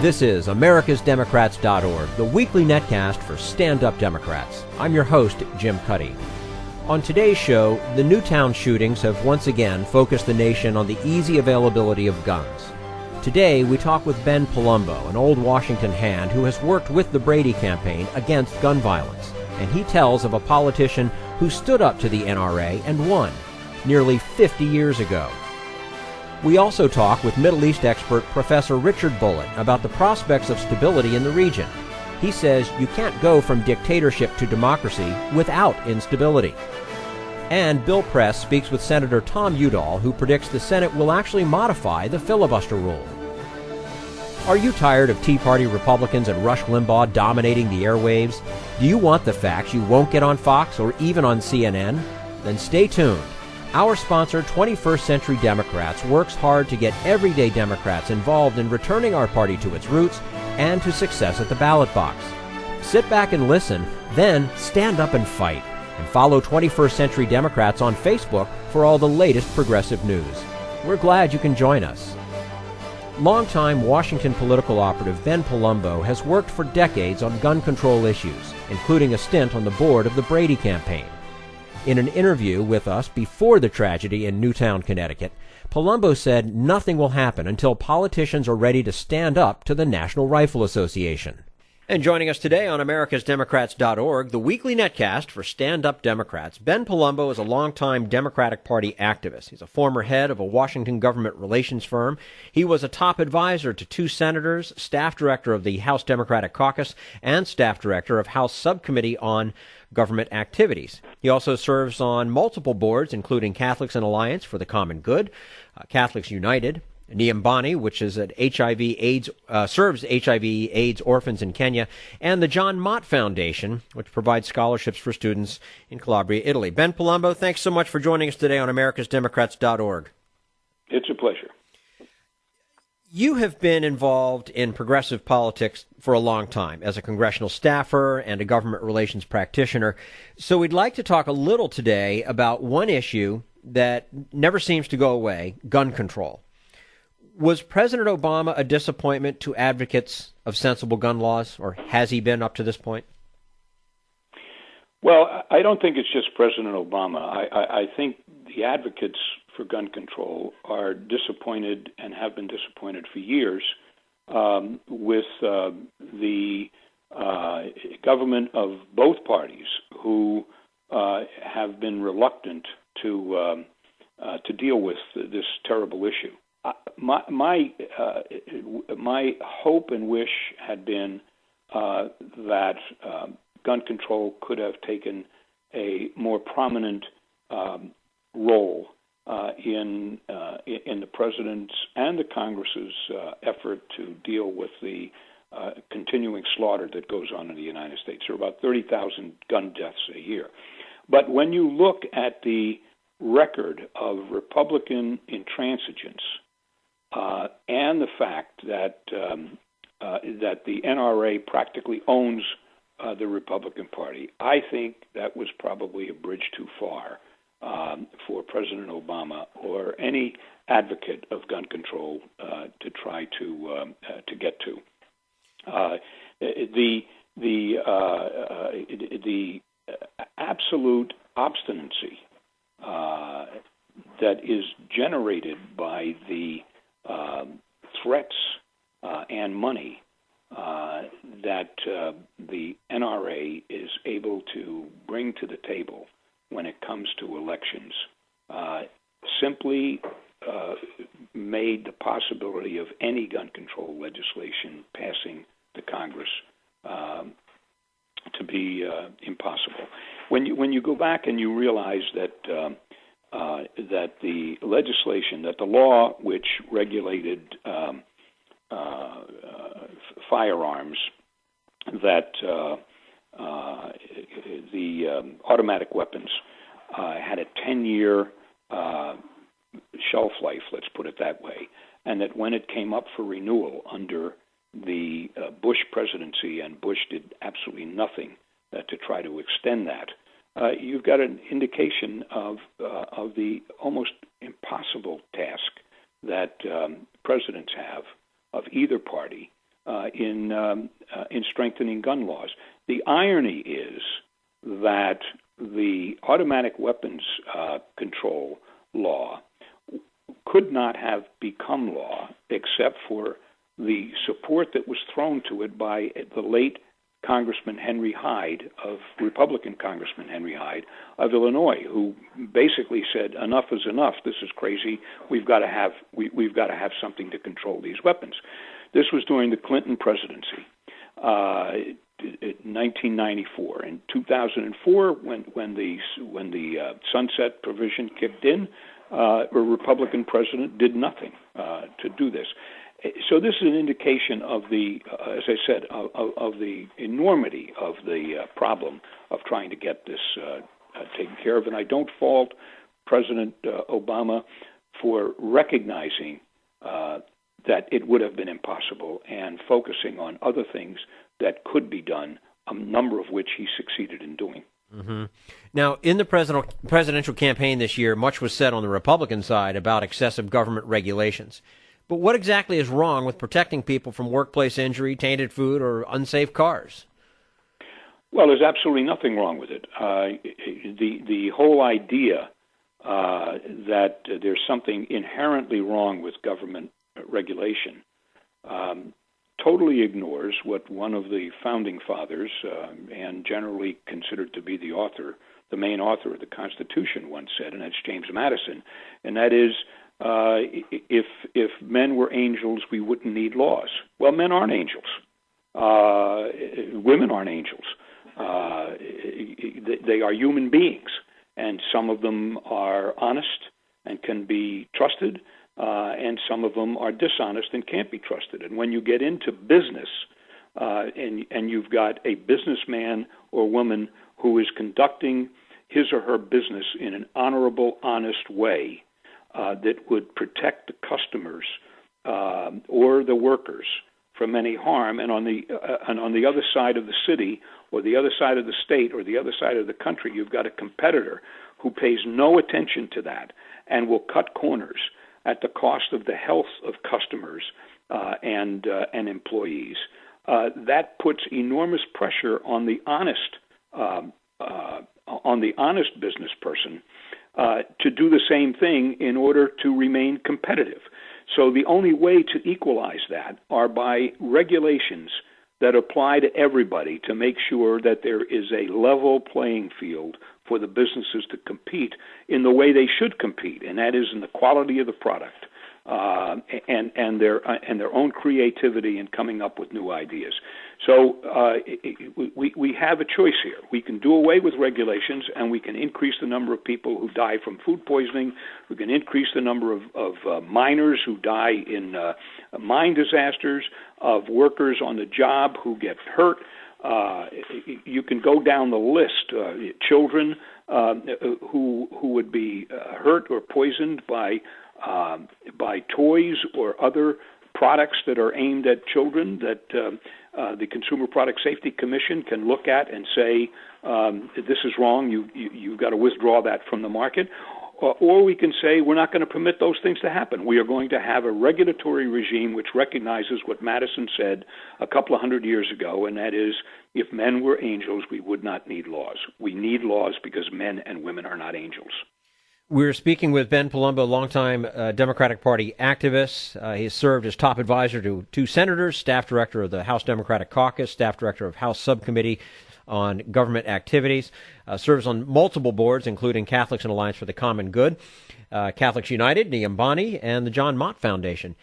This is americasdemocrats.org, the weekly netcast for stand-up Democrats. I'm your host, Jim Cuddy. On today's show, the Newtown shootings have once again focused the nation on the easy availability of guns. Today, we talk with Ben Palumbo, an old Washington hand who has worked with the Brady Campaign against gun violence. And he tells of a politician who stood up to the NRA and won nearly 50 years ago. We also talk with Middle East expert Professor Richard Bulliet about the prospects of stability in the region. He says you can't go from dictatorship to democracy without instability. And Bill Press speaks with Senator Tom Udall, who predicts the Senate will actually modify the filibuster rule. Are you tired of Tea Party Republicans and Rush Limbaugh dominating the airwaves? Do you want the facts you won't get on Fox or even on CNN? Then stay tuned. Our sponsor, 21st Century Democrats, works hard to get everyday Democrats involved in returning our party to its roots and to success at the ballot box. Sit back and listen, then stand up and fight. And follow 21st Century Democrats on Facebook for all the latest progressive news. We're glad you can join us. Longtime Washington political operative Ben Palumbo has worked for decades on gun control issues, including a stint on the board of the Brady Campaign. In an interview with us before the tragedy in Newtown, Connecticut, Palumbo said nothing will happen until politicians are ready to stand up to the National Rifle Association. And joining us today on americasdemocrats.org, the weekly netcast for stand-up Democrats, Ben Palumbo is a longtime Democratic Party activist. He's a former head of a Washington government relations firm. He was a top advisor to two senators, staff director of the House Democratic Caucus, and staff director of House Subcommittee on Government Activities. He also serves on multiple boards, including Catholics in Alliance for the Common Good, Catholics United, Niambani, which is an HIV/AIDS serves HIV/AIDS orphans in Kenya, and the John Mott Foundation, which provides scholarships for students in Calabria, Italy. Ben Palumbo, thanks so much for joining us today on americasdemocrats.org. It's a pleasure. You have been involved in progressive politics for a long time as a congressional staffer and a government relations practitioner. So we'd like to talk a little today about one issue that never seems to go away, gun control. Was President Obama a disappointment to advocates of sensible gun laws, or has he been up to this point? Well, I don't think it's just President Obama. I think the advocates for gun control are disappointed and have been disappointed for years with the government of both parties who have been reluctant to deal with this terrible issue. My hope and wish had been that gun control could have taken a more prominent role in the president's and the Congress's effort to deal with the continuing slaughter that goes on in the United States. There are about 30,000 gun deaths a year. But when you look at the record of Republican intransigence and the fact that the NRA practically owns the Republican Party, I think that was probably a bridge too far for President Obama or any advocate of gun control to try to get to. The absolute obstinacy that is generated by the threats and money that the NRA is able to bring to the table when it comes to elections simply made the possibility of any gun control legislation passing the Congress to be impossible. When you go back and you realize that the legislation, that the law which regulated firearms, that the automatic weapons had a 10-year shelf life, let's put it that way, and that when it came up for renewal under the Bush presidency, and Bush did absolutely nothing to try to extend that, you've got an indication of the almost impossible task that presidents have of either party in strengthening gun laws. The irony is that the automatic weapons control law could not have become law except for the support that was thrown to it by the late Congressman Henry Hyde Republican Congressman Henry Hyde of Illinois, who basically said, "Enough is enough. This is crazy. We've got to have something to control these weapons." This was during the Clinton presidency, 1994. In 2004, when the sunset provision kicked in, a Republican president did nothing to do this. So this is an indication of the, as I said, of the enormity of the problem of trying to get this taken care of. And I don't fault President Obama for recognizing that it would have been impossible and focusing on other things that could be done, a number of which he succeeded in doing. Mm-hmm. Now, in the presidential campaign this year, much was said on the Republican side about excessive government regulations. But what exactly is wrong with protecting people from workplace injury, tainted food, or unsafe cars? Well, there's absolutely nothing wrong with it. The whole idea that there's something inherently wrong with government regulation totally ignores what one of the founding fathers, and generally considered to be the main author of the Constitution, once said, and that's James Madison, and that is, if men were angels, we wouldn't need laws. Well, men aren't angels. Women aren't angels. They are human beings, and some of them are honest and can be trusted, and some of them are dishonest and can't be trusted. And when you get into business, and you've got a businessman or woman who is conducting his or her business in an honorable, honest way, that would protect the customers or the workers from any harm, and on the other side of the city, or the other side of the state, or the other side of the country, you've got a competitor who pays no attention to that and will cut corners at the cost of the health of customers and employees. That puts enormous pressure on the honest business person to do the same thing in order to remain competitive. So the only way to equalize that are by regulations that apply to everybody to make sure that there is a level playing field for the businesses to compete in the way they should compete, and that is in the quality of the product and their own creativity in coming up with new ideas. So we have a choice here. We can do away with regulations, and we can increase the number of people who die from food poisoning. We can increase the number of miners who die in mine disasters, of workers on the job who get hurt. You can go down the list. Children who would be hurt or poisoned by toys or other products that are aimed at children that the Consumer Product Safety Commission can look at and say, this is wrong, you've got to withdraw that from the market. Or we can say we're not going to permit those things to happen. We are going to have a regulatory regime which recognizes what Madison said a couple of hundred years ago, and that is, if men were angels, we would not need laws. We need laws because men and women are not angels. We're speaking with Ben Palumbo, longtime Democratic Party activist. He has served as top advisor to two senators, staff director of the House Democratic Caucus, staff director of House Subcommittee on Government Activities, serves on multiple boards, including Catholics and Alliance for the Common Good, Catholics United, Niambani, and the John Mott Foundation.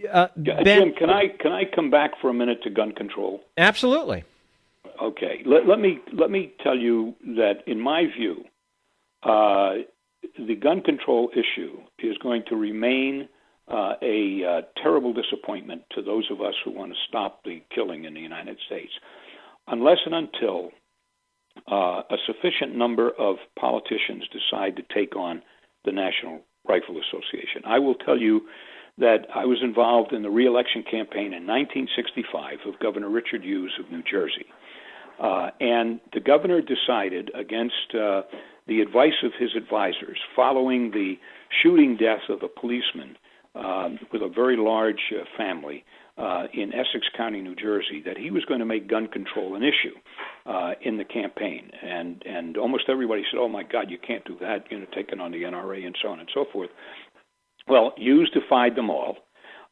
Ben, Jim, can I come back for a minute to gun control? Absolutely. Okay. Let me tell you that, in my view, the gun control issue is going to remain a terrible disappointment to those of us who want to stop the killing in the United States, unless and until a sufficient number of politicians decide to take on the National Rifle Association. I will tell you that I was involved in the re-election campaign in 1965 of Governor Richard Hughes of New Jersey. And the governor decided, against the advice of his advisors, following the shooting death of a policeman with a very large family in Essex County, New Jersey, that he was going to make gun control an issue in the campaign. And almost everybody said, oh, my God, you can't do that, taking on the NRA and so on and so forth. Well, Hughes defied them all.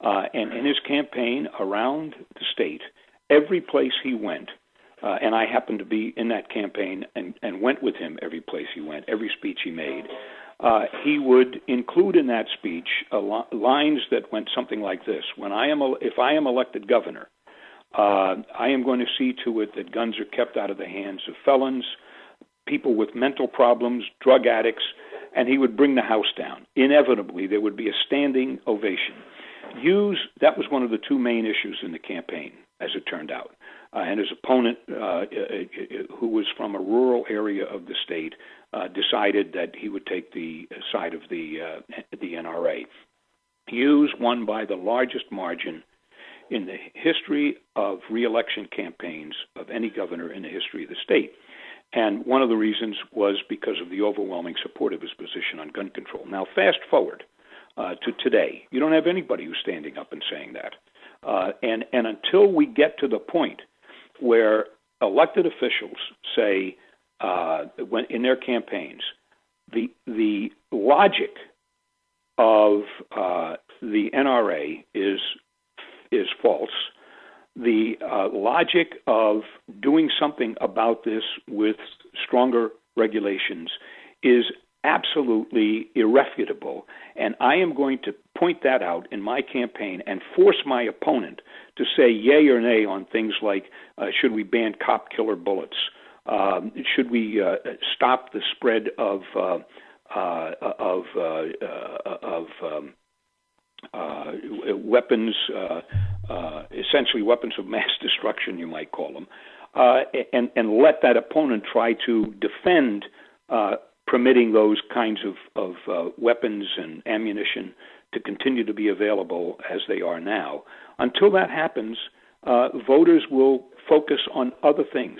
And in his campaign around the state, every place he went, and I happened to be in that campaign and went with him every place he went, every speech he made, he would include in that speech lines that went something like this: if I am elected governor, I am going to see to it that guns are kept out of the hands of felons, people with mental problems, drug addicts, and he would bring the house down. Inevitably, there would be a standing ovation. Hughes, that was one of the two main issues in the campaign, as it turned out. And his opponent, who was from a rural area of the state, decided that he would take the side of the NRA. Hughes won by the largest margin in the history of re-election campaigns of any governor in the history of the state. And one of the reasons was because of the overwhelming support of his position on gun control. Now, fast forward to today. You don't have anybody who's standing up and saying that. And until we get to the point where elected officials say, when in their campaigns, the logic of the NRA is false. The logic of doing something about this with stronger regulations is absolutely irrefutable, and I am going to point that out in my campaign and force my opponent to say yay or nay on things like should we ban cop killer bullets, should we stop the spread of weapons, essentially weapons of mass destruction, you might call them, and let that opponent try to defend permitting those kinds of weapons and ammunition to continue to be available as they are now. Until that happens, voters will focus on other things.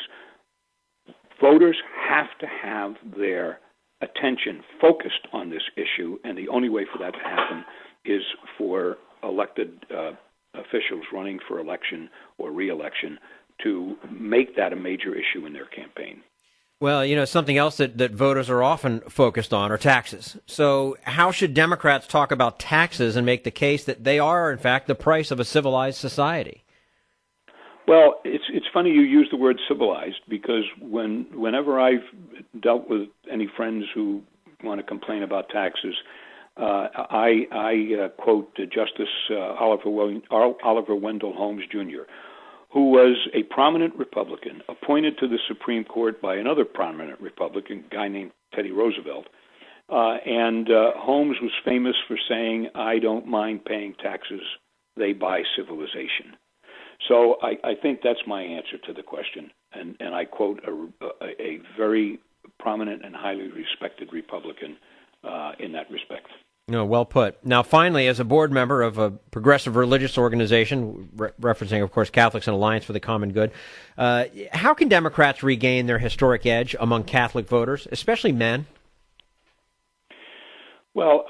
Voters have to have their attention focused on this issue, and the only way for that to happen is for elected officials running for election or re-election to make that a major issue in their campaign. Well, something else that voters are often focused on are taxes. So how should Democrats talk about taxes and make the case that they are, in fact, the price of a civilized society? Well, it's funny you use the word civilized, because whenever I've dealt with any friends who want to complain about taxes, I quote Justice Oliver Wendell Holmes Jr., who was a prominent Republican appointed to the Supreme Court by another prominent Republican, a guy named Teddy Roosevelt. And Holmes was famous for saying, I don't mind paying taxes, they buy civilization. So I think that's my answer to the question. And I quote a very prominent and highly respected Republican in that respect. No, well put. Now, finally, as a board member of a progressive religious organization, referencing, of course, Catholics and Alliance for the Common Good, how can Democrats regain their historic edge among Catholic voters, especially men? Well,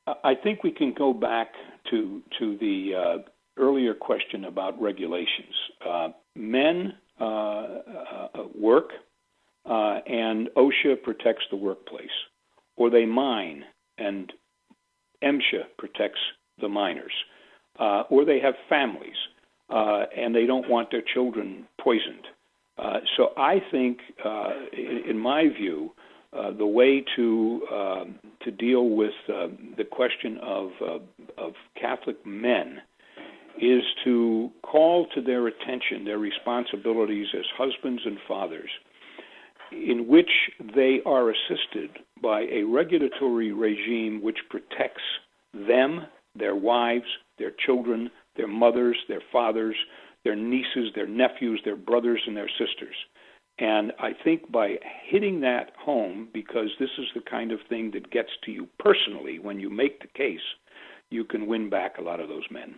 I think we can go back to the earlier question about regulations. Men work, and OSHA protects the workplace, or they mine, and MSHA protects the minors, or they have families, and they don't want their children poisoned. So I think, in my view, the way to deal with the question of Catholic men is to call to their attention their responsibilities as husbands and fathers, in which they are assisted by a regulatory regime which protects them, their wives, their children, their mothers, their fathers, their nieces, their nephews, their brothers, and their sisters. And I think by hitting that home, because this is the kind of thing that gets to you personally when you make the case, you can win back a lot of those men.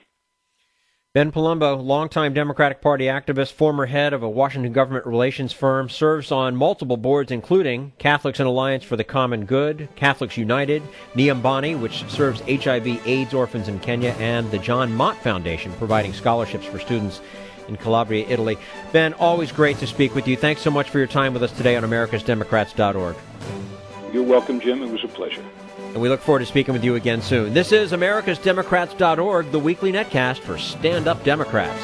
Ben Palumbo, longtime Democratic Party activist, former head of a Washington government relations firm, serves on multiple boards including Catholics in Alliance for the Common Good, Catholics United, Niambani, which serves HIV/AIDS orphans in Kenya, and the John Mott Foundation, providing scholarships for students in Calabria, Italy. Ben, always great to speak with you. Thanks so much for your time with us today on americasdemocrats.org. You're welcome, Jim. It was a pleasure. And we look forward to speaking with you again soon. This is americasdemocrats.org, the weekly netcast for stand-up Democrats.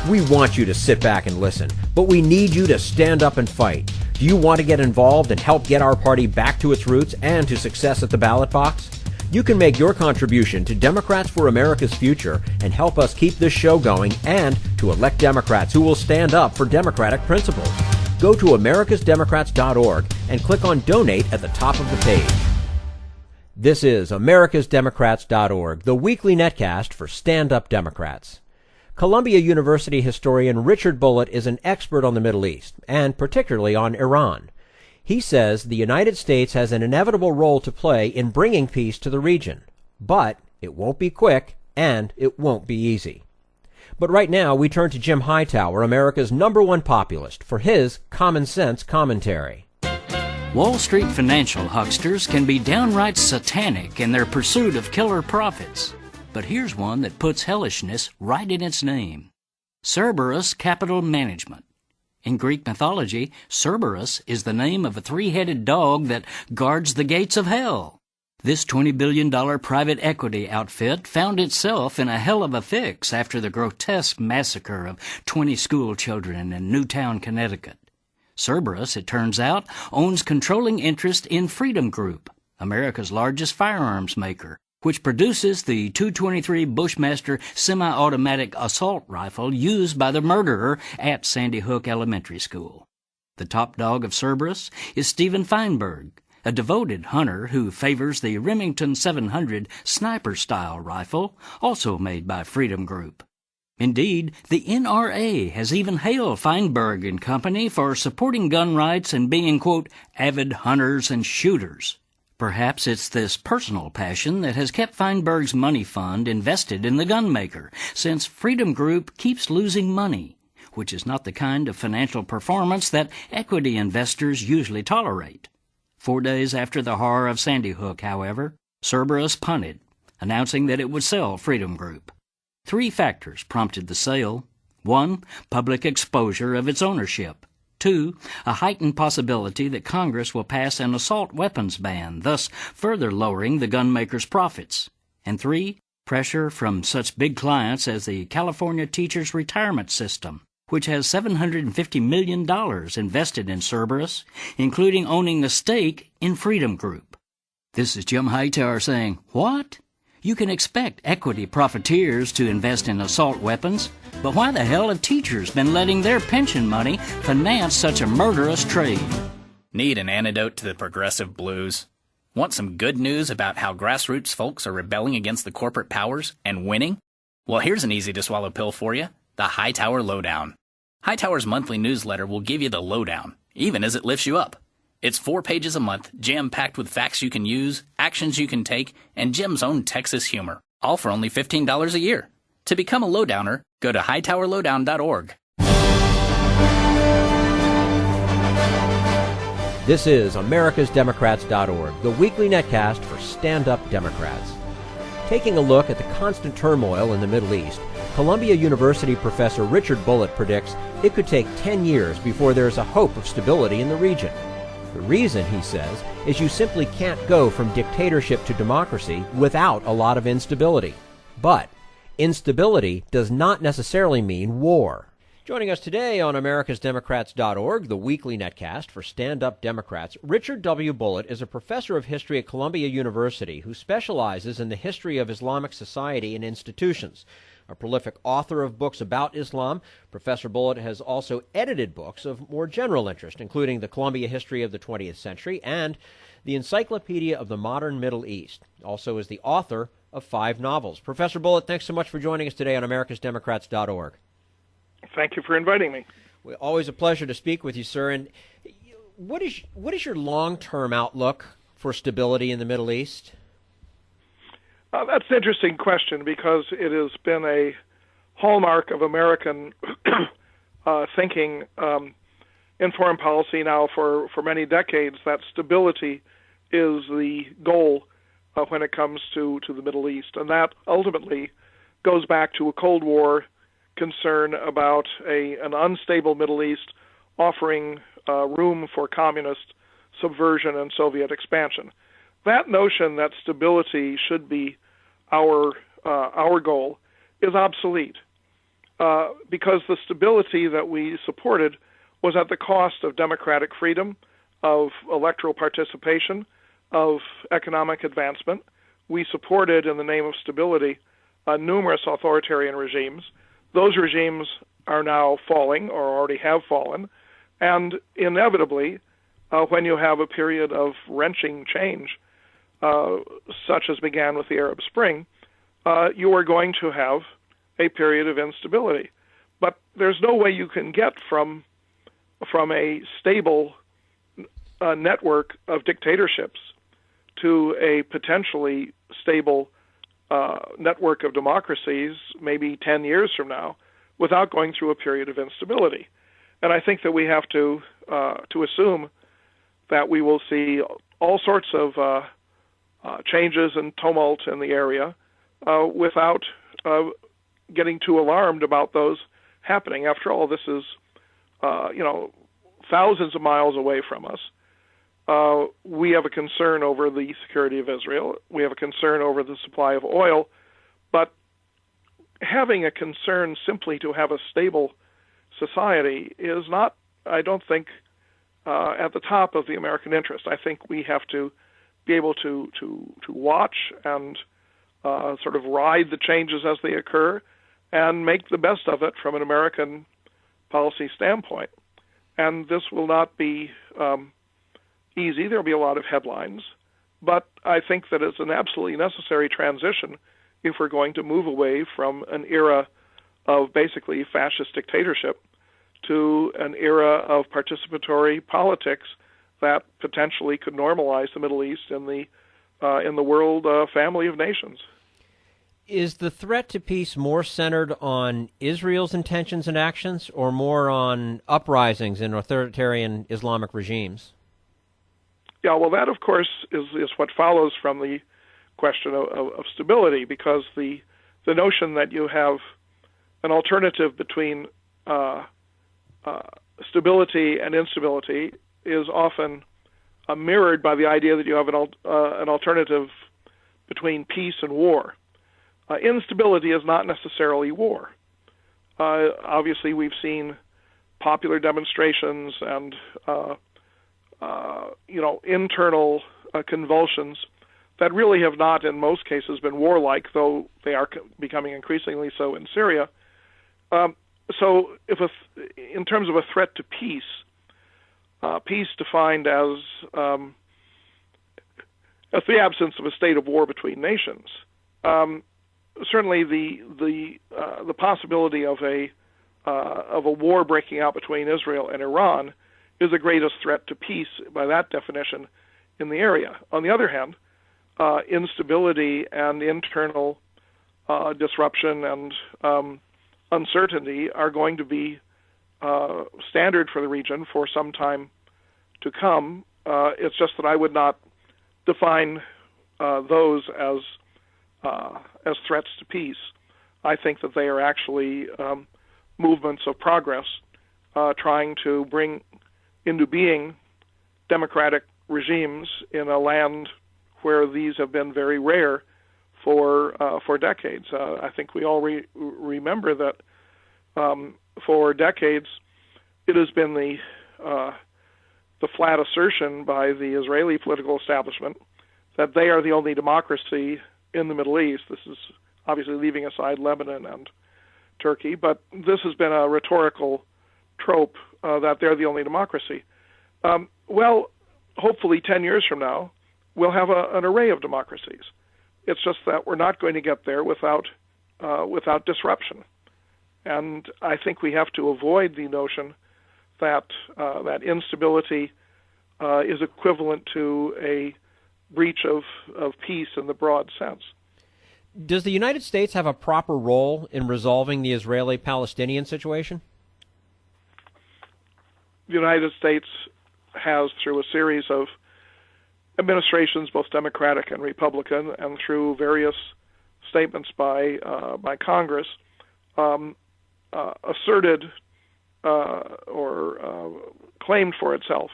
We want you to sit back and listen, but we need you to stand up and fight. Do you want to get involved and help get our party back to its roots and to success at the ballot box? You can make your contribution to Democrats for America's Future and help us keep this show going and to elect Democrats who will stand up for democratic principles. Go to americasdemocrats.org and click on Donate at the top of the page. This is americasdemocrats.org, the weekly netcast for stand-up Democrats. Columbia University historian Richard Bulliet is an expert on the Middle East, and particularly on Iran. He says the United States has an inevitable role to play in bringing peace to the region, but it won't be quick and it won't be easy. But right now we turn to Jim Hightower, America's #1 populist, for his common sense commentary. Wall Street financial hucksters can be downright satanic in their pursuit of killer profits. But here's one that puts hellishness right in its name: Cerberus Capital Management. In Greek mythology, Cerberus is the name of a three-headed dog that guards the gates of hell. This $20 billion private equity outfit found itself in a hell of a fix after the grotesque massacre of 20 school children in Newtown, Connecticut. Cerberus, it turns out, owns controlling interest in Freedom Group, America's largest firearms maker, which produces the .223 Bushmaster semi-automatic assault rifle used by the murderer at Sandy Hook Elementary School. The top dog of Cerberus is Stephen Feinberg, a devoted hunter who favors the Remington 700 sniper-style rifle, also made by Freedom Group. Indeed, the NRA has even hailed Feinberg and company for supporting gun rights and being, quote, avid hunters and shooters. Perhaps it's this personal passion that has kept Feinberg's money fund invested in the gunmaker, since Freedom Group keeps losing money, which is not the kind of financial performance that equity investors usually tolerate. 4 days after the horror of Sandy Hook, however, Cerberus punted, announcing that it would sell Freedom Group. 3 factors prompted the sale. 1, public exposure of its ownership. 2, a heightened possibility that Congress will pass an assault weapons ban, thus further lowering the gunmaker's profits. And 3, pressure from such big clients as the California Teachers Retirement System, which has $750 million invested in Cerberus, including owning a stake in Freedom Group. This is Jim Hightower saying, what? You can expect equity profiteers to invest in assault weapons, but why the hell have teachers been letting their pension money finance such a murderous trade? Need an antidote to the progressive blues? Want some good news about how grassroots folks are rebelling against the corporate powers and winning? Well, here's an easy-to-swallow pill for you, the Hightower Lowdown. Hightower's monthly newsletter will give you the lowdown, even as it lifts you up. It's 4 pages a month, jam-packed with facts you can use, actions you can take, and Jim's own Texas humor, all for only $15 a year. To become a lowdowner, go to hightowerlowdown.org. This is americasdemocrats.org, the weekly netcast for stand-up Democrats. Taking a look at the constant turmoil in the Middle East, Columbia University professor Richard Bulliet predicts it could take 10 years before there is a hope of stability in the region. The reason, he says, is you simply can't go from dictatorship to democracy without a lot of instability. But instability does not necessarily mean war. Joining us today on americasdemocrats.org, the weekly netcast for stand-up Democrats, Richard W. Bulliet is a professor of history at Columbia University who specializes in the history of Islamic society and institutions. A prolific author of books about Islam, Professor Bulliet has also edited books of more general interest, including The Columbia History of the 20th Century and The Encyclopedia of the Modern Middle East. Also is the author of 5 novels. Professor Bulliet, thanks so much for joining us today on americasdemocrats.org. Thank you for inviting me. Well, always a pleasure to speak with you, sir. And what is your long-term outlook for stability in the Middle East? That's an interesting question because it has been a hallmark of American thinking in foreign policy now for many decades that stability is the goal when it comes to the Middle East. And that ultimately goes back to a Cold War concern about an unstable Middle East offering room for communist subversion and Soviet expansion. That notion that stability should be our goal is obsolete because the stability that we supported was at the cost of democratic freedom, of electoral participation, of economic advancement. We supported, in the name of stability, numerous authoritarian regimes. Those regimes are now falling or already have fallen, and inevitably, when you have a period of wrenching change, such as began with the Arab Spring, you are going to have a period of instability. But there's no way you can get from a stable network of dictatorships to a potentially stable network of democracies maybe 10 years from now without going through a period of instability. And I think that we have to assume that we will see all sorts of changes and tumult in the area without getting too alarmed about those happening. After all, this is thousands of miles away from us. We have a concern over the security of Israel. We have a concern over the supply of oil. But having a concern simply to have a stable society is not, I don't think, at the top of the American interest. I think we have to be able to watch and sort of ride the changes as they occur and make the best of it from an American policy standpoint. And this will not be easy. There will be a lot of headlines. But I think that it's an absolutely necessary transition if we're going to move away from an era of basically fascist dictatorship to an era of participatory politics that potentially could normalize the Middle East in the world family of nations. Is the threat to peace more centered on Israel's intentions and actions or more on uprisings in authoritarian Islamic regimes? Yeah, well, that, of course, is what follows from the question of stability, because the notion that you have an alternative between stability and instability is often mirrored by the idea that you have an alternative between peace and war. Instability is not necessarily war. Obviously, we've seen popular demonstrations and internal convulsions that really have not, in most cases, been warlike, though they are becoming increasingly so in Syria. So, in terms of a threat to peace, peace defined as the absence of a state of war between nations. Certainly, the possibility of a war breaking out between Israel and Iran is the greatest threat to peace by that definition in the area. On the other hand, instability and internal disruption and uncertainty are going to be standard for the region for some time to come. It's just that I would not define those as threats to peace. I think that they are actually movements of progress, trying to bring into being democratic regimes in a land where these have been very rare for decades. I think we all remember that for decades it has been the flat assertion by the Israeli political establishment that they are the only democracy in the Middle East. This is obviously leaving aside Lebanon and Turkey, but this has been a rhetorical trope that they're the only democracy. Well, hopefully 10 years from now, we'll have an array of democracies. It's just that we're not going to get there without disruption. And I think we have to avoid the notion that instability is equivalent to breach of peace in the broad sense. Does the United States have a proper role in resolving the Israeli-Palestinian situation? The United States has, through a series of administrations, both Democratic and Republican, and through various statements by Congress, asserted or claimed for itself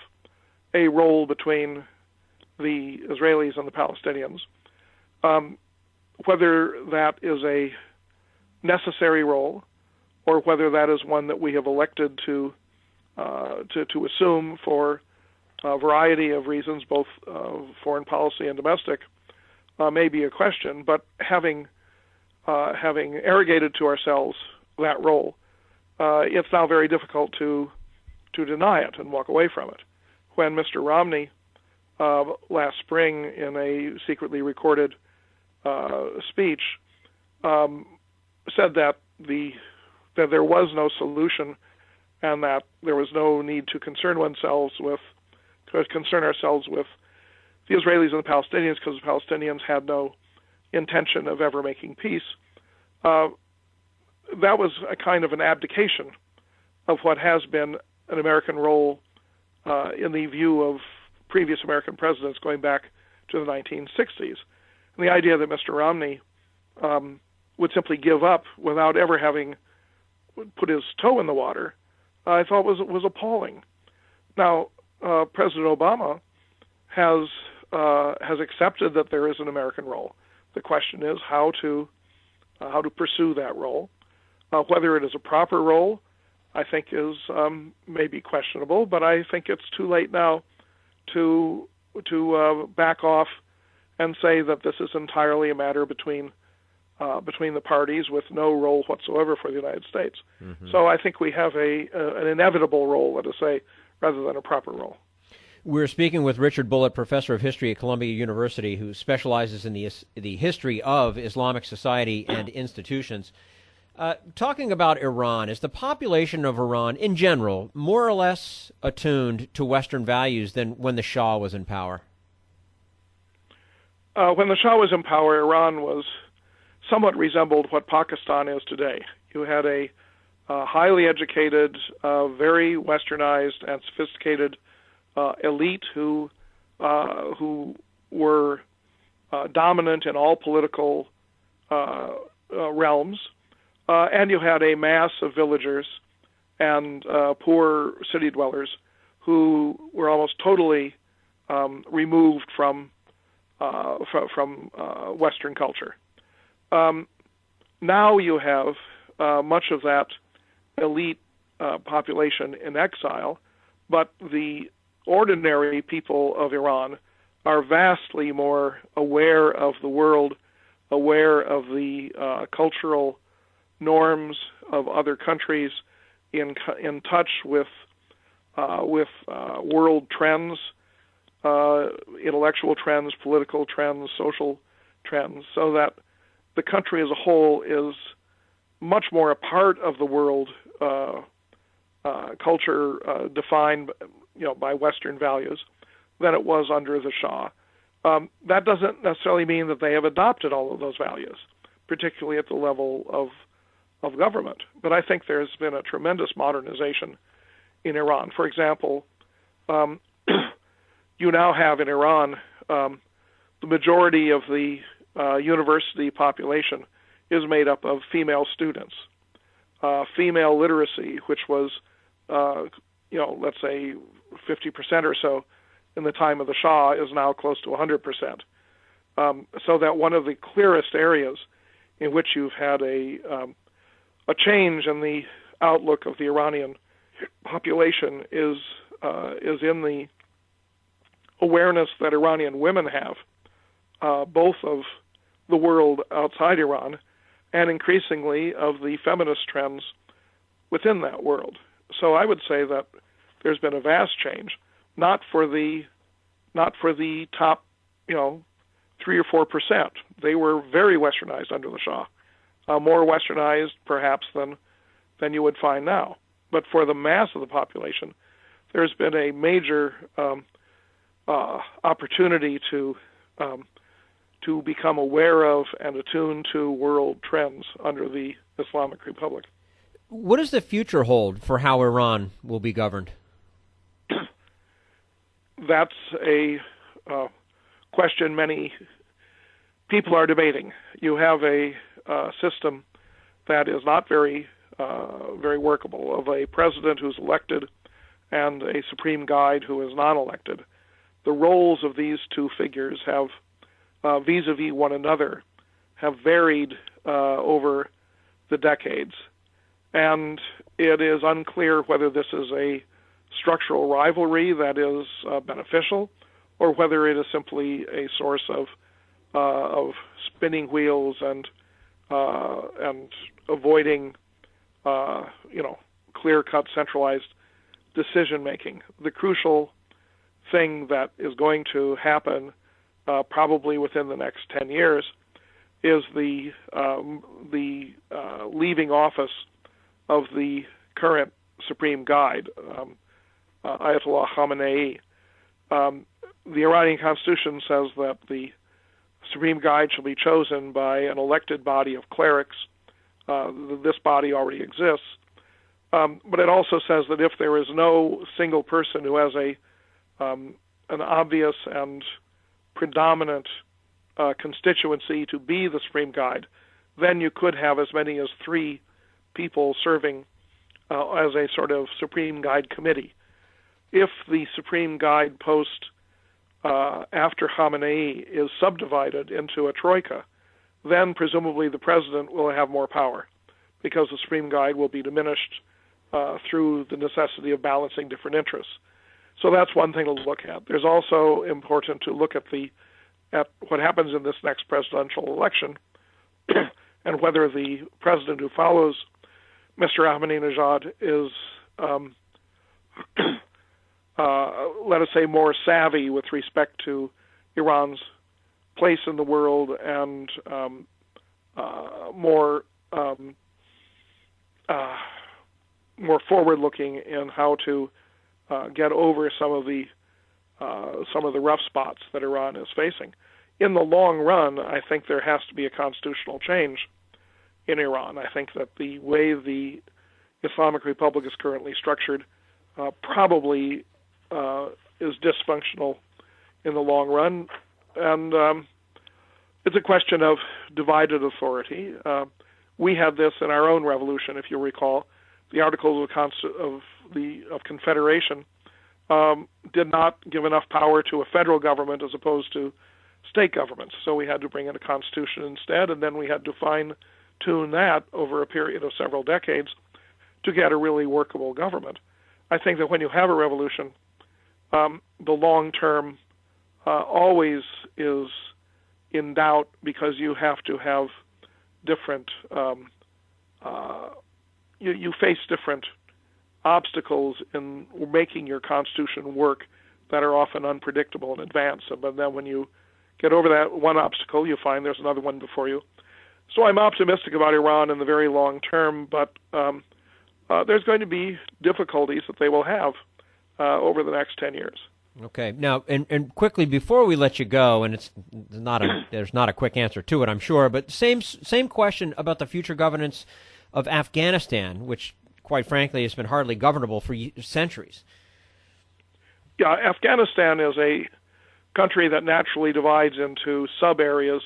a role between the Israelis and the Palestinians. Whether that is a necessary role, or whether that is one that we have elected to assume for a variety of reasons, both foreign policy and domestic, may be a question. But having arrogated to ourselves that role, it's now very difficult to deny it and walk away from it. When Mr. Romney last spring, in a secretly recorded speech, said that there was no solution and that there was no need to concern ourselves with the Israelis and the Palestinians, because the Palestinians had no intention of ever making peace. That was a kind of an abdication of what has been an American role in the view of previous American presidents going back to the 1960s. And the idea that Mr. Romney would simply give up without ever having put his toe in the water, I thought was appalling. Now, President Obama has accepted that there is an American role. The question is how to pursue that role. Whether it is a proper role, I think is maybe questionable, but I think it's too late now to back off and say that this is entirely a matter between the parties with no role whatsoever for the United States. Mm-hmm. So I think we have an inevitable role, let us say, rather than a proper role. We're speaking with Richard Bulliet, professor of history at Columbia University, who specializes in the history of Islamic society and institutions. Talking about Iran, is the population of Iran, in general, more or less attuned to Western values than when the Shah was in power? When the Shah was in power, Iran somewhat resembled what Pakistan is today. You had a highly educated, very westernized and sophisticated elite who were dominant in all political realms, and you had a mass of villagers and poor city dwellers who were almost totally removed from Western culture. Now you have much of that elite population in exile, but the ordinary people of Iran are vastly more aware of the world, aware of the cultural norms of other countries, in touch with world trends, intellectual trends, political trends, social trends, so that the country as a whole is much more a part of the world culture defined, by Western values than it was under the Shah. That doesn't necessarily mean that they have adopted all of those values, particularly at the level of government. But I think there's been a tremendous modernization in Iran. For example, you now have in Iran the majority of the university population is made up of female students. Female literacy, which was, let's say 50% or so in the time of the Shah, is now close to 100%. So that one of the clearest areas in which you've had a change in the outlook of the Iranian population is in the awareness that Iranian women have, both of the world outside Iran and increasingly of the feminist trends within that world. So I would say that there's been a vast change, not for the top, 3 or 4%. They were very westernized under the Shah, more westernized perhaps than you would find now. But for the mass of the population, there's been a major opportunity to to become aware of and attuned to world trends under the Islamic Republic. What does the future hold for how Iran will be governed? That's a question many people are debating. You have a system that is not very workable, of a president who's elected and a supreme guide who is non-elected. The roles of these two figures have, vis-a-vis one another, have varied over the decades. And it is unclear whether this is a structural rivalry that is beneficial, or whether it is simply a source of spinning wheels and avoiding clear-cut centralized decision making. The crucial thing that is going to happen probably within the next 10 years is the leaving office of the current supreme guide, Ayatollah Khamenei. The Iranian constitution says that the supreme guide shall be chosen by an elected body of clerics. This body already exists. But it also says that if there is no single person who has an obvious and predominant constituency to be the supreme guide, then you could have as many as 3 people serving as a sort of supreme guide committee. If the supreme guide post after Khamenei is subdivided into a troika, then presumably the president will have more power, because the supreme guide will be diminished through the necessity of balancing different interests. So that's one thing to look at. There's also important to look at what happens in this next presidential election and whether the president who follows Mr. Ahmadinejad is, let us say, more savvy with respect to Iran's place in the world and more forward-looking in how to get over some of the rough spots that Iran is facing. In the long run, I think there has to be a constitutional change in Iran. I think that the way the Islamic Republic is currently structured probably is dysfunctional in the long run, and it's a question of divided authority. We had this in our own revolution, if you recall. The Articles of Confederation did not give enough power to a federal government as opposed to state governments. So we had to bring in a constitution instead, and then we had to fine-tune that over a period of several decades to get a really workable government. I think that when you have a revolution, the long term always is in doubt, because you have to have different you face different obstacles in making your constitution work that are often unpredictable in advance. But then when you get over that one obstacle, you find there's another one before you. So I'm optimistic about Iran in the very long term, but there's going to be difficulties that they will have over the next 10 years. Okay. Now, and quickly before we let you go, and there's not a quick answer to it, I'm sure, but same question about the future governance of Afghanistan, which, quite frankly, has been hardly governable for centuries. Yeah, Afghanistan is a country that naturally divides into sub-areas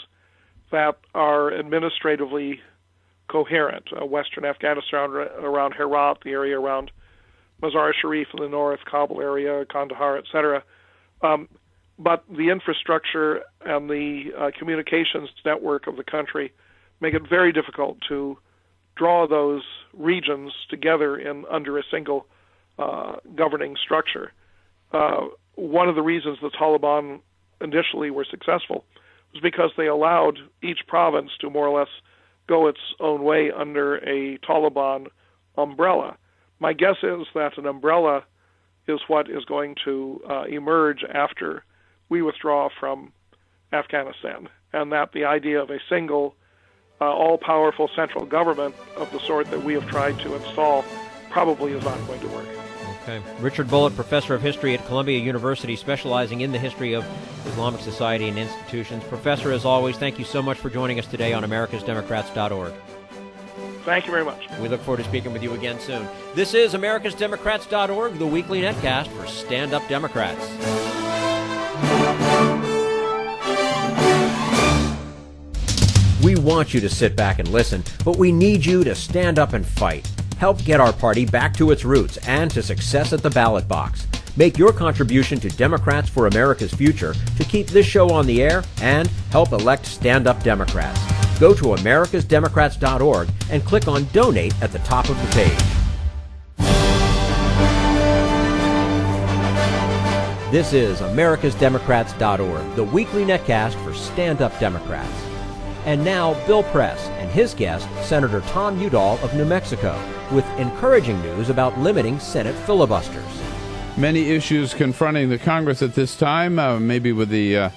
that are administratively coherent. Western Afghanistan around Herat, the area around Mazar-e-Sharif in the north, Kabul area, Kandahar, etc. But the infrastructure and the communications network of the country make it very difficult to draw those regions together under a single governing structure. One of the reasons the Taliban initially were successful was because they allowed each province to more or less go its own way under a Taliban umbrella. My guess is that an umbrella is what is going to emerge after we withdraw from Afghanistan, and that the idea of a single all-powerful central government of the sort that we have tried to install probably is not going to work. Okay. Richard Bulliet, professor of history at Columbia University, specializing in the history of Islamic society and institutions. Professor, as always, thank you so much for joining us today on americasdemocrats.org. Thank you very much. We look forward to speaking with you again soon. This is americasdemocrats.org, the weekly netcast for stand-up Democrats. We want you to sit back and listen, but we need you to stand up and fight. Help get our party back to its roots and to success at the ballot box. Make your contribution to Democrats for America's Future to keep this show on the air and help elect stand-up Democrats. Go to americasdemocrats.org and click on Donate at the top of the page. This is americasdemocrats.org, the weekly netcast for stand-up Democrats. And now, Bill Press and his guest, Senator Tom Udall of New Mexico, with encouraging news about limiting Senate filibusters. Many issues confronting the Congress at this time, maybe with the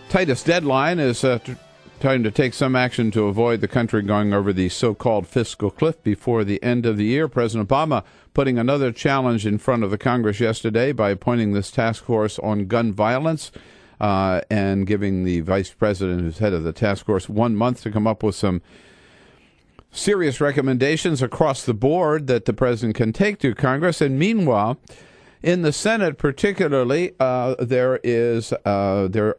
tightest deadline is trying to take some action to avoid the country going over the so-called fiscal cliff before the end of the year. President Obama putting another challenge in front of the Congress yesterday by appointing this task force on gun violence. And giving the vice president, who's head of the task force, 1 month to come up with some serious recommendations across the board that the president can take to Congress. And meanwhile, in the Senate particularly, there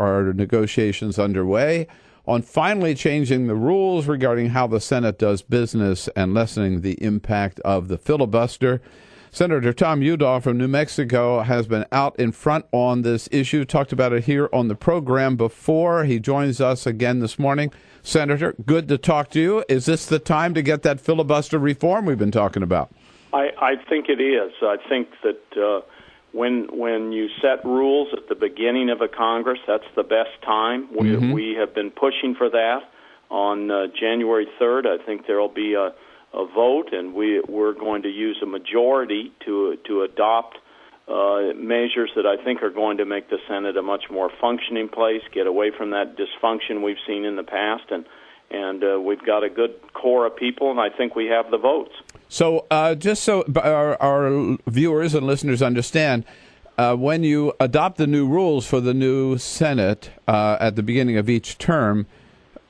are negotiations underway on finally changing the rules regarding how the Senate does business and lessening the impact of the filibuster. Senator Tom Udall from New Mexico has been out in front on this issue, talked about it here on the program before. He joins us again this morning. Senator, good to talk to you. Is this the time to get that filibuster reform we've been talking about? I think it is. I think that when you set rules at the beginning of a Congress, that's the best time. We have been pushing for that. On January 3rd, I think there will be a vote, and we're going to use a majority to adopt measures that I think are going to make the Senate a much more functioning place, get away from that dysfunction we've seen in the past, and we've got a good core of people, and I think we have the votes. So just so our viewers and listeners understand, when you adopt the new rules for the new Senate at the beginning of each term,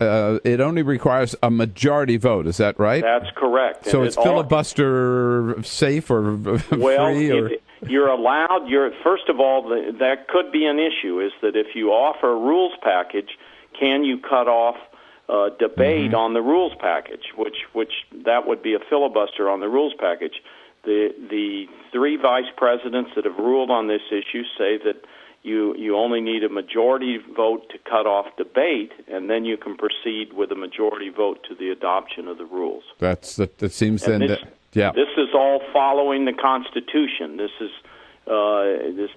it only requires a majority vote. Is that right? That's correct. So it's filibuster safe or free? Or? You're allowed. First of all, that could be an issue. Is that if you offer a rules package, can you cut off debate on the rules package? Which that would be a filibuster on the rules package. The three vice presidents that have ruled on this issue say that you only need a majority vote to cut off debate, and then you can proceed with a majority vote to the adoption of the rules. That seems then. This is all following the Constitution. This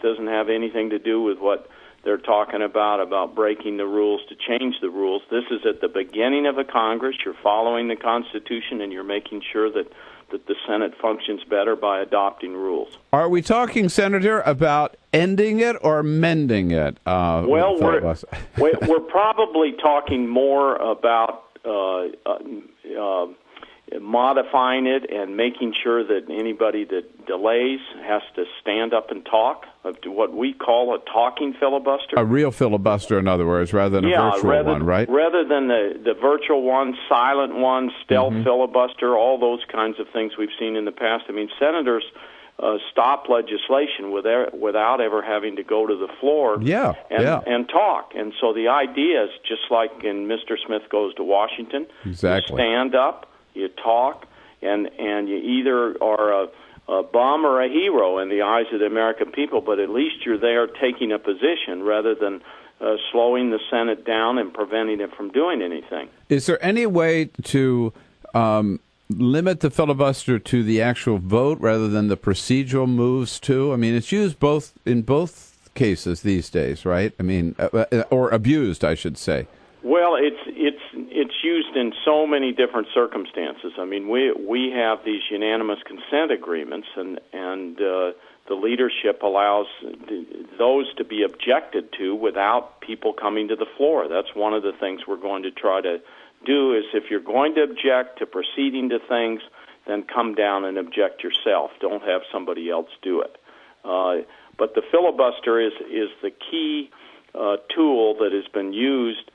doesn't have anything to do with what they're talking about breaking the rules to change the rules. This is at the beginning of a Congress. You're following the Constitution, and you're making sure that the Senate functions better by adopting rules. Are we talking, Senator, about ending it or mending it? Well, we're probably talking more about modifying it and making sure that anybody that delays has to stand up and talk, to what we call a talking filibuster. A real filibuster, in other words, rather than a virtual one, right? Rather than the virtual one, silent one, stealth filibuster, all those kinds of things we've seen in the past. I mean, senators stop legislation without ever having to go to the floor and talk. And so the idea is just like in Mr. Smith Goes to Washington. Exactly. You stand up, you talk, and you either are a bum or a hero in the eyes of the American people, but at least you're there taking a position rather than slowing the Senate down and preventing it from doing anything. Is there any way to limit the filibuster to the actual vote rather than the procedural moves too? I mean, it's used in both cases these days, right? I mean, or abused, I should say. Well, it's used in so many different circumstances. I mean, we have these unanimous consent agreements, and the leadership allows those to be objected to without people coming to the floor. That's one of the things we're going to try to do. Is if you're going to object to proceeding to things, then come down and object yourself. Don't have somebody else do it. But the filibuster is the key tool that has been used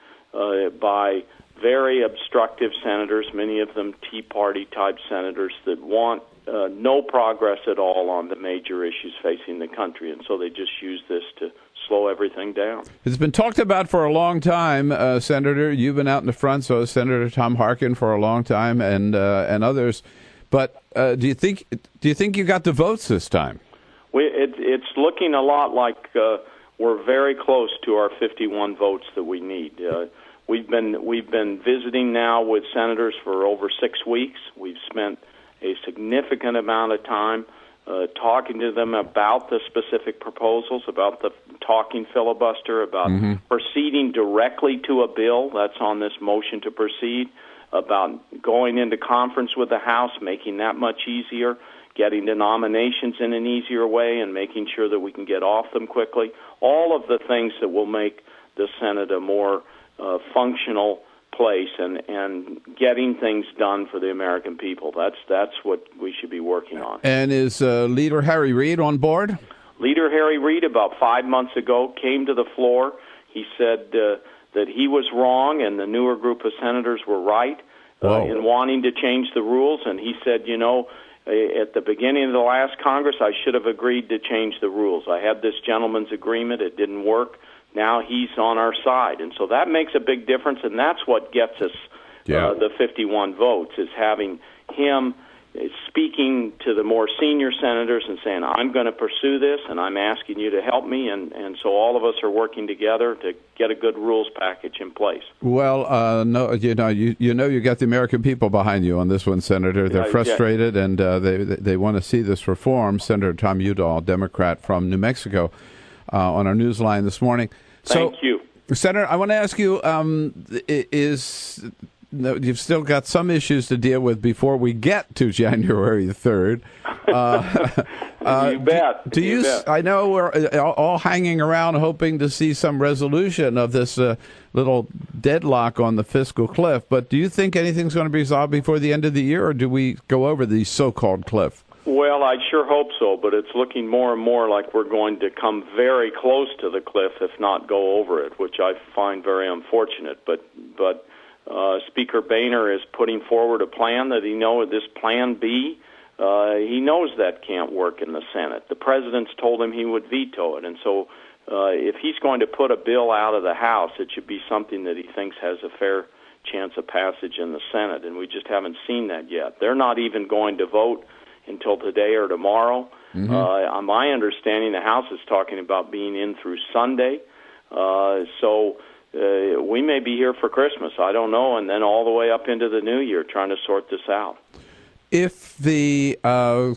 by very obstructive senators, many of them Tea Party-type senators that want no progress at all on the major issues facing the country, and so they just use this to slow everything down. It's been talked about for a long time, Senator. You've been out in the front, so has Senator Tom Harkin for a long time, and others. But do you think you got the votes this time? It's looking a lot like we're very close to our 51 votes that we need. We've been visiting now with senators for over 6 weeks. We've spent a significant amount of time talking to them about the specific proposals, about the talking filibuster, about proceeding directly to a bill that's on this motion to proceed, about going into conference with the House, making that much easier, getting the nominations in an easier way, and making sure that we can get off them quickly. All of the things that will make the Senate a more functional place and getting things done for the American people. That's what we should be working on. And is Leader Harry Reid on board? Leader Harry Reid, about 5 months ago, came to the floor. He said that he was wrong and the newer group of senators were right in wanting to change the rules. And he said, at the beginning of the last Congress, I should have agreed to change the rules. I had this gentleman's agreement. It didn't work. Now he's on our side. And so that makes a big difference, and that's what gets us the 51 votes, is having him speaking to the more senior senators and saying, I'm going to pursue this, and I'm asking you to help me. And so all of us are working together to get a good rules package in place. Well, no, you got the American people behind you on this one, Senator. They're frustrated, and they want to see this reform. Senator Tom Udall, Democrat from New Mexico, on our news line this morning. Thank you. Senator, I want to ask you, you've still got some issues to deal with before we get to January 3rd. You bet. I know we're all hanging around hoping to see some resolution of this little deadlock on the fiscal cliff, but do you think anything's going to be resolved before the end of the year, or do we go over the so-called cliff? Well, I sure hope so, but it's looking more and more like we're going to come very close to the cliff, if not go over it, which I find very unfortunate. But Speaker Boehner is putting forward a plan that this Plan B, he knows that can't work in the Senate. The president's told him he would veto it, and so if he's going to put a bill out of the House, it should be something that he thinks has a fair chance of passage in the Senate, and we just haven't seen that yet. They're not even going to vote until today or tomorrow. On my understanding, the House is talking about being in through Sunday. So we may be here for Christmas, I don't know, and then all the way up into the new year trying to sort this out. If the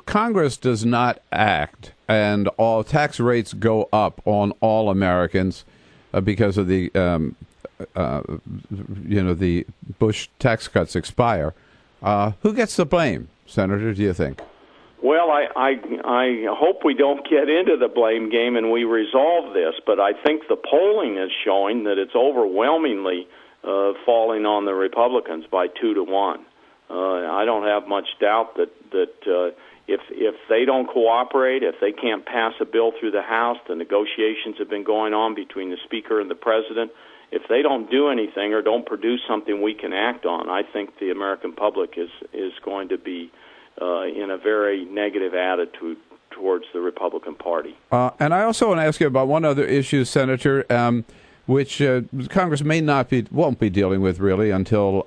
Congress does not act and all tax rates go up on all Americans because of the the Bush tax cuts expire, who gets the blame, Senator, do you think? Well, I hope we don't get into the blame game and we resolve this, but I think the polling is showing that it's overwhelmingly falling on the Republicans by 2-1. I don't have much doubt that if they don't cooperate, if they can't pass a bill through the House, the negotiations have been going on between the Speaker and the President. If they don't do anything or don't produce something we can act on, I think the American public is going to be in a very negative attitude towards the Republican Party. And I also want to ask you about one other issue, Senator, which Congress won't be dealing with really until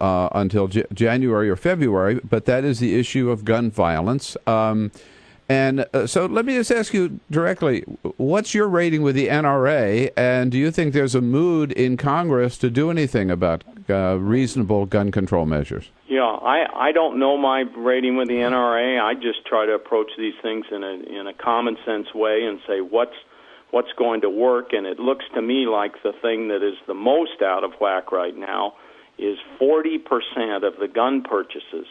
January or February, but that is the issue of gun violence. And so let me just ask you directly, what's your rating with the NRA, and do you think there's a mood in Congress to do anything about reasonable gun control measures? Yeah, I don't know my rating with the NRA. I just try to approach these things in a common sense way and say what's going to work, and it looks to me like the thing that is the most out of whack right now is 40% of the gun purchases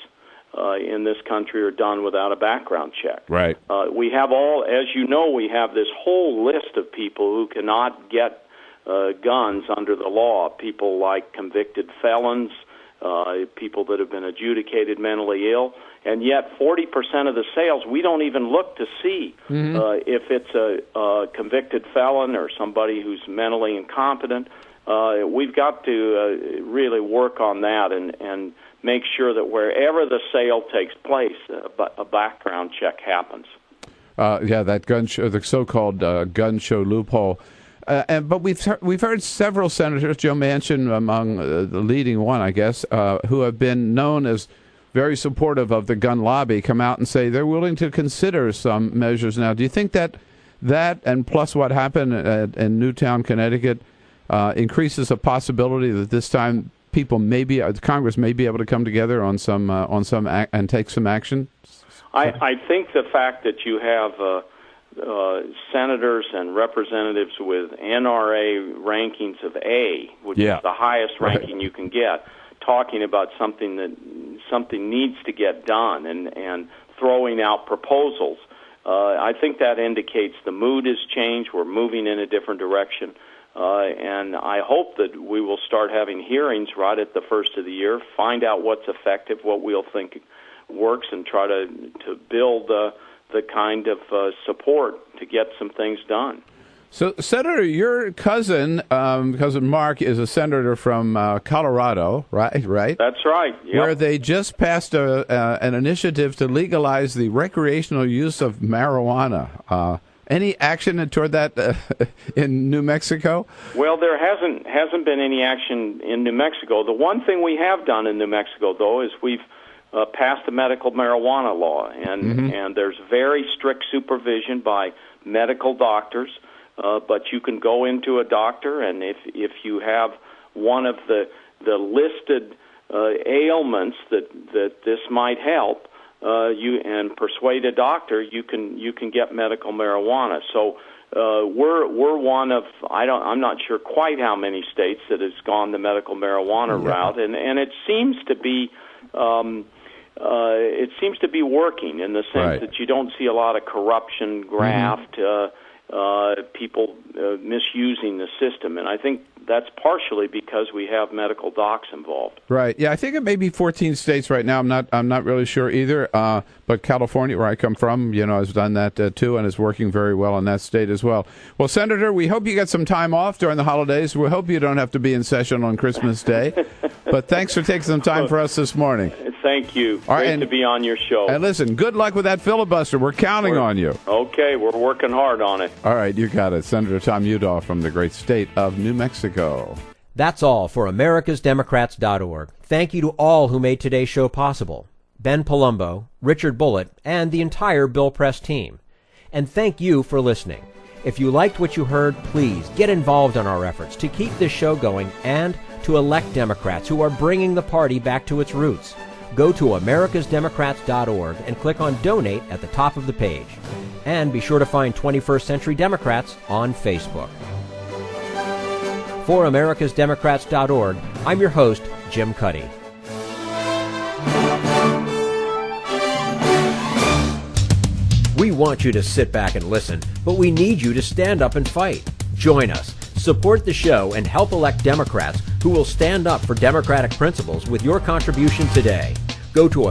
in this country are done without a background check. Right. We have we have this whole list of people who cannot get guns under the law. People like convicted felons, people that have been adjudicated mentally ill, and yet 40% of the sales, we don't even look to see if it's a convicted felon or somebody who's mentally incompetent. We've got to really work on that and make sure that wherever the sale takes place, a background check happens. That gun show, the so-called gun show loophole. But we've heard several senators, Joe Manchin among the leading one, I guess, who have been known as very supportive of the gun lobby, come out and say they're willing to consider some measures now. Do you think that and plus what happened in Newtown, Connecticut, increases a possibility that this time Congress may be able to come together on some and take some action? I think the fact that you have senators and representatives with NRA rankings of A, which is the highest ranking you can get, talking about something needs to get done and throwing out proposals. I think that indicates the mood has changed. We're moving in a different direction. And I hope that we will start having hearings right at the first of the year, find out what's effective, what we'll think works, and try to build the kind of support to get some things done. So, Senator, your cousin Mark, is a senator from Colorado, right? That's right. Yep. Where they just passed an initiative to legalize the recreational use of marijuana. Any action toward that in New Mexico? Well, there hasn't been any action in New Mexico. The one thing we have done in New Mexico, though, is we've passed the medical marijuana law, and there's very strict supervision by medical doctors. But you can go into a doctor, and if you have one of the listed ailments that this might help, and persuade a doctor, you can get medical marijuana. So we're one of I'm not sure quite how many states that has gone the medical marijuana route, and it seems to be working in the sense that you don't see a lot of corruption, graft. People misusing the system, and I think that's partially because we have medical docs involved. Right. Yeah, I think it may be 14 states right now. I'm not really sure either. But California, where I come from, has done that too, and is working very well in that state as well. Well, Senator, we hope you get some time off during the holidays. We hope you don't have to be in session on Christmas Day. But thanks for taking some time for us this morning. Thank you. Great to be on your show. And listen, good luck with that filibuster. We're counting on you. Okay, we're working hard on it. All right, you got it. Senator Tom Udall from the great state of New Mexico. That's all for americasdemocrats.org. Thank you to all who made today's show possible. Ben Palumbo, Richard Bulliet, and the entire Bill Press team. And thank you for listening. If you liked what you heard, please get involved in our efforts to keep this show going and to elect Democrats who are bringing the party back to its roots. Go to americasdemocrats.org and click on Donate at the top of the page. And be sure to find 21st Century Democrats on Facebook. For americasdemocrats.org, I'm your host, Jim Cuddy. We want you to sit back and listen, but we need you to stand up and fight. Join us. Support the show and help elect Democrats who will stand up for democratic principles with your contribution today. Go to